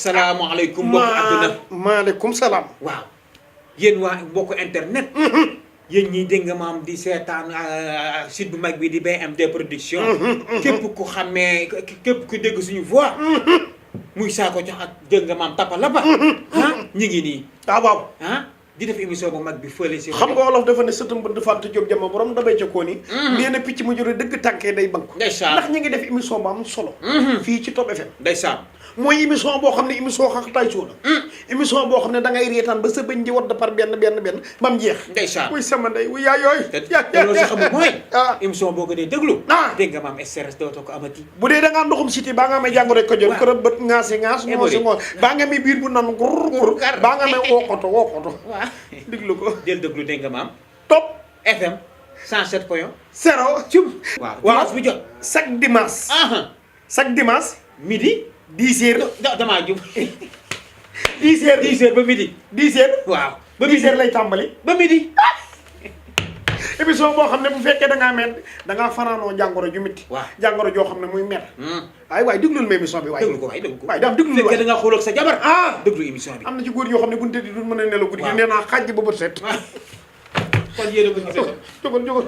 salaamaaleykum mbokk àdduna. maaleykum salaam. waaw yéen waa mbokk internet. yéen ñii dégg nga maam di seetaan site bu mag bi di BMD production. képp ku xamee képp ku dégg suñu voix. muy saako jox ak dégg nga maam Tapa Laba. ñu ngi nii. waaw. di def émission bu mag bi fële si. xam nga wolof dafa ne sëtam ba Fanta Diop jama borom damay ca koo ni. nee na picc mu jure dëgg tànkee day bank. ndeysaan ndax ñi ngi def émission bu am solo. fii ci Top FM. ndeysaan. mooy émission boo xam ne émission xaxataay soo la. émission boo xam ne da ngay reetaan ba sa bëñ di wadd par benn ba mu jeex. ndeysaan wuy sama ndey wuy yaay yooyu. te loolu sax xamul mooy. émission boo ko dee déglu. dégg nga maam stress dootoo ko amati. bu dee da ngaa ndoxum siti baa nga amee jàngoro ko jël. kërëb bët ŋaasi ŋaas. ngoosi ngoos baa nga amee biir bu nan gur gur. baa nga amee wookoto. waaw déglu ko. jël déglu dégg nga maam. Top FM 107 point 1. zéro. waaw dimanche waaw bu jot. chaque dimanche. chaque dimanche. midi. 10h. damaa jub. 10h 10h ba midi. 10h. waaw ba 10h lay tàmbali. ba midi. émission boo xam ne bu fekkee da ngaa mer da ngaa fanaanoo jàngoro ju métti. waaw jàngoro joo xam ne muy mer. waaye déglul ma émission bi waaye. déglu ko waaye déglu ko. waaye daam déglul fekkee da nga xooloo ak sa jabar. déglu émission bi. am na ci góor yoo xam ne bu ñu tëddee du mën a nelaw guddi gi nee naa xaaj ba bët set. kon yéen a ko gisee. jógal